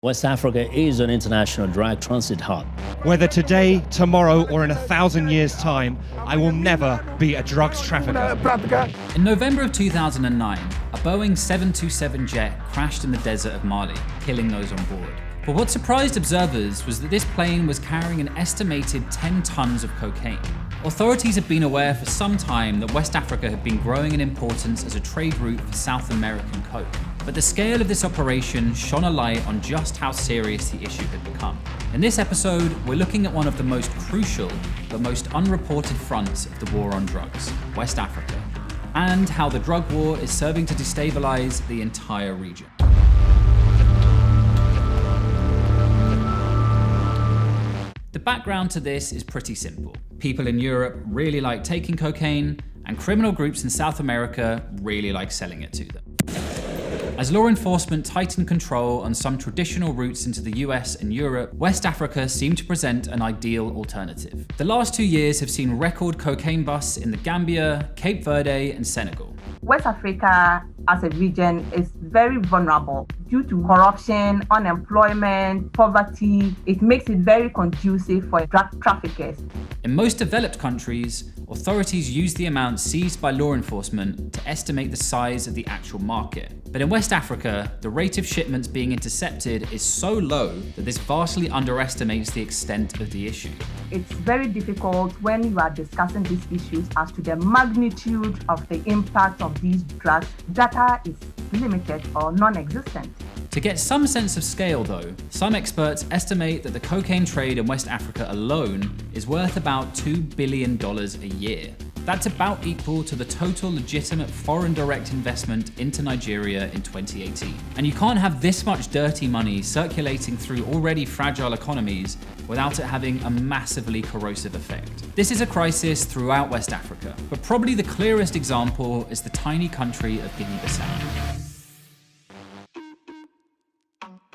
West Africa is an international drug transit hub. Whether today, tomorrow, or in 1,000 years' time, I will never be a drugs trafficker. In November of 2009, a Boeing 727 jet crashed in the desert of Mali, killing those on board. But what surprised observers was that this plane was carrying an estimated 10 tons of cocaine. Authorities had been aware for some time that West Africa had been growing in importance as a trade route for South American coke. But the scale of this operation shone a light on just how serious the issue had become. In this episode, we're looking at one of the most crucial but most unreported fronts of the war on drugs, West Africa, and how the drug war is serving to destabilize the entire region. The background to this is pretty simple. People in Europe really like taking cocaine, and criminal groups in South America really like selling it to them. As law enforcement tightened control on some traditional routes into the US and Europe, West Africa seemed to present an ideal alternative. The last 2 years have seen record cocaine busts in the Gambia, Cape Verde, and Senegal. West Africa as a region is very vulnerable due to corruption, unemployment, poverty. It makes it very conducive for drug traffickers. In most developed countries, authorities use the amount seized by law enforcement to estimate the size of the actual market. But in West Africa, the rate of shipments being intercepted is so low that this vastly underestimates the extent of the issue. It's very difficult when you are discussing these issues as to the magnitude of the impact of these drugs. Data is limited or non-existent. To get some sense of scale though, some experts estimate that the cocaine trade in West Africa alone is worth about $2 billion a year. That's about equal to the total legitimate foreign direct investment into Nigeria in 2018. And you can't have this much dirty money circulating through already fragile economies without it having a massively corrosive effect. This is a crisis throughout West Africa, but probably the clearest example is the tiny country of Guinea-Bissau.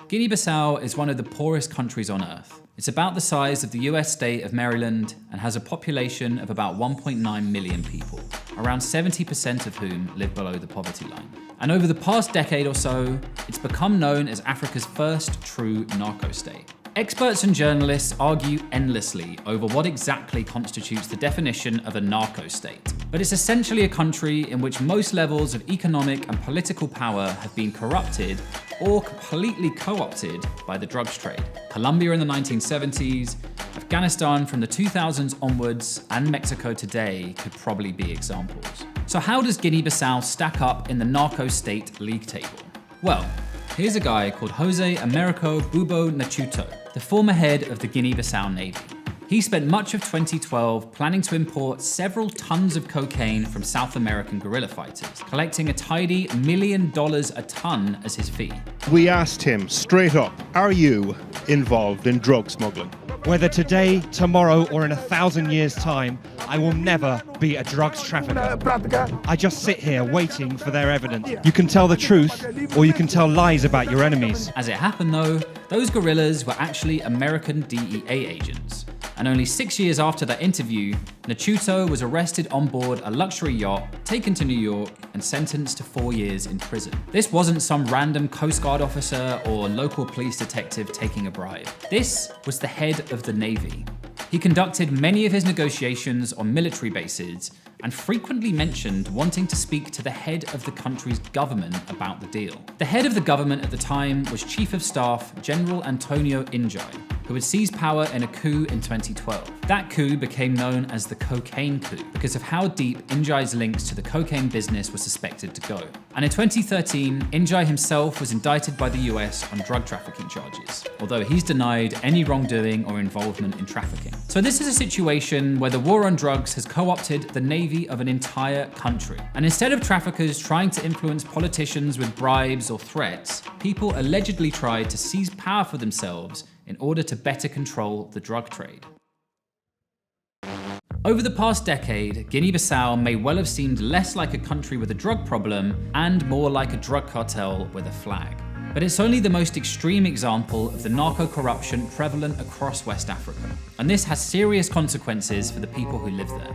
Guinea-Bissau is one of the poorest countries on earth. It's about the size of the US state of Maryland and has a population of about 1.9 million people, around 70% of whom live below the poverty line. And over the past decade or so, it's become known as Africa's first true narco-state. Experts and journalists argue endlessly over what exactly constitutes the definition of a narco-state. But it's essentially a country in which most levels of economic and political power have been corrupted or completely co-opted by the drugs trade. Colombia in the 1970s, Afghanistan from the 2000s onwards, and Mexico today could probably be examples. So how does Guinea-Bissau stack up in the narco-state league table? Well, here's a guy called Jose Americo Bubo Nachuto, the former head of the Guinea-Bissau Navy. He spent much of 2012 planning to import several tons of cocaine from South American guerrilla fighters, collecting a tidy $1 million a ton as his fee. We asked him straight up, are you involved in drug smuggling? Whether today, tomorrow, or in 1,000 years' time, I will never be a drugs trafficker. I just sit here waiting for their evidence. You can tell the truth, or you can tell lies about your enemies. As it happened though, those guerrillas were actually American DEA agents. And only 6 years after that interview, Nachuto was arrested on board a luxury yacht, taken to New York, and sentenced to 4 years in prison. This wasn't some random Coast Guard officer or local police detective taking a bribe. This was the head of the Navy. He conducted many of his negotiations on military bases and frequently mentioned wanting to speak to the head of the country's government about the deal. The head of the government at the time was Chief of Staff General Antonio Injai, who had seized power in a coup in 2012. That coup became known as the cocaine coup because of how deep Injai's links to the cocaine business were suspected to go. And in 2013, Injai himself was indicted by the US on drug trafficking charges, although he's denied any wrongdoing or involvement in trafficking. So this is a situation where the war on drugs has co-opted the navy of an entire country. And instead of traffickers trying to influence politicians with bribes or threats, people allegedly tried to seize power for themselves in order to better control the drug trade. Over the past decade, Guinea-Bissau may well have seemed less like a country with a drug problem and more like a drug cartel with a flag. But it's only the most extreme example of the narco-corruption prevalent across West Africa. And this has serious consequences for the people who live there.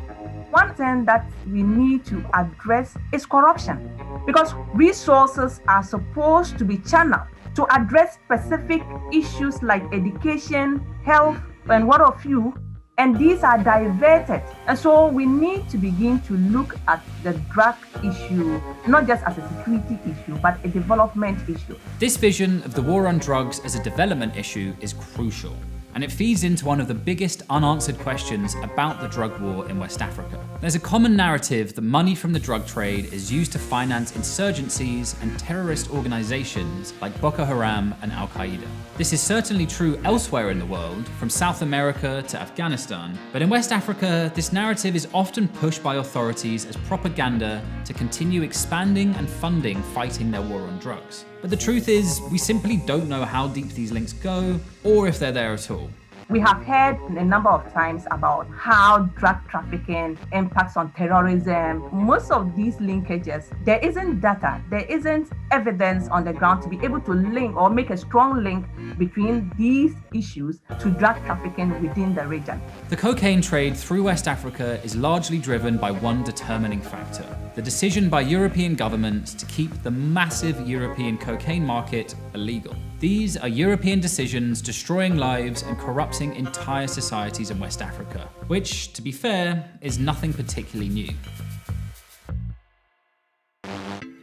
One thing that we need to address is corruption, because resources are supposed to be channeled to address specific issues like education, health, and what of you, and these are diverted. And so we need to begin to look at the drug issue, not just as a security issue, but a development issue. This vision of the war on drugs as a development issue is crucial, and it feeds into one of the biggest unanswered questions about the drug war in West Africa. There's a common narrative that money from the drug trade is used to finance insurgencies and terrorist organizations like Boko Haram and Al-Qaeda. This is certainly true elsewhere in the world, from South America to Afghanistan, but in West Africa, this narrative is often pushed by authorities as propaganda to continue expanding and funding fighting their war on drugs. But the truth is, we simply don't know how deep these links go, or if they're there at all. We have heard a number of times about how drug trafficking impacts on terrorism. Most of these linkages, there isn't data, there isn't evidence on the ground to be able to link or make a strong link between these issues to drug trafficking within the region. The cocaine trade through West Africa is largely driven by one determining factor: the decision by European governments to keep the massive European cocaine market illegal. These are European decisions destroying lives and corrupting entire societies in West Africa, which, to be fair, is nothing particularly new.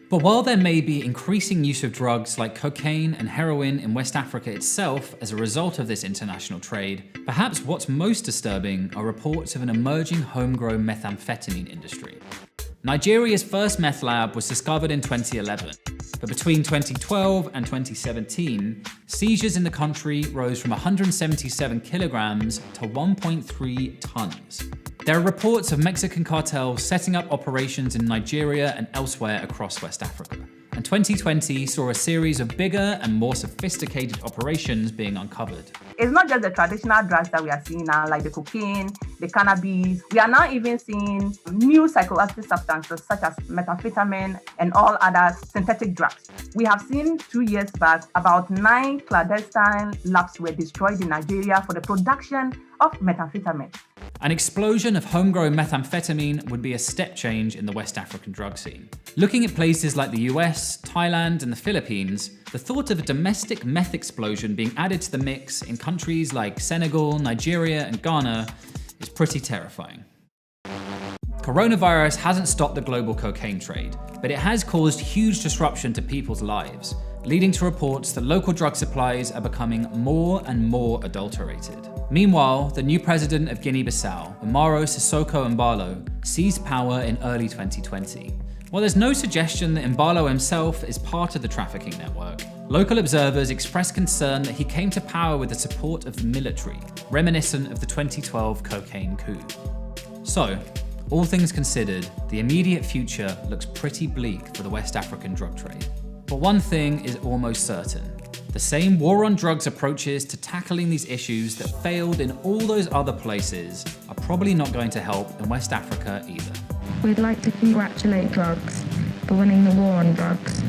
But while there may be increasing use of drugs like cocaine and heroin in West Africa itself as a result of this international trade, perhaps what's most disturbing are reports of an emerging homegrown methamphetamine industry. Nigeria's first meth lab was discovered in 2011, but between 2012 and 2017, seizures in the country rose from 177 kilograms to 1.3 tons. There are reports of Mexican cartels setting up operations in Nigeria and elsewhere across West Africa. And 2020 saw a series of bigger and more sophisticated operations being uncovered. It's not just the traditional drugs that we are seeing now, like the cocaine, the cannabis. We are now even seeing new psychoactive substances such as methamphetamine and all other synthetic drugs. We have seen 2 years back, about 9 clandestine labs were destroyed in Nigeria for the production of methamphetamine. An explosion of homegrown methamphetamine would be a step change in the West African drug scene. Looking at places like the US, Thailand, and the Philippines, the thought of a domestic meth explosion being added to the mix in countries like Senegal, Nigeria, and Ghana is pretty terrifying. Coronavirus hasn't stopped the global cocaine trade, but it has caused huge disruption to people's lives, leading to reports that local drug supplies are becoming more and more adulterated. Meanwhile, the new president of Guinea-Bissau, Umaro Sissoko Embalo, seized power in early 2020. While there's no suggestion that Embalo himself is part of the trafficking network, local observers expressed concern that he came to power with the support of the military, reminiscent of the 2012 cocaine coup. So, all things considered, the immediate future looks pretty bleak for the West African drug trade. But one thing is almost certain. The same war on drugs approaches to tackling these issues that failed in all those other places are probably not going to help in West Africa either. We'd like to congratulate drugs for winning the war on drugs.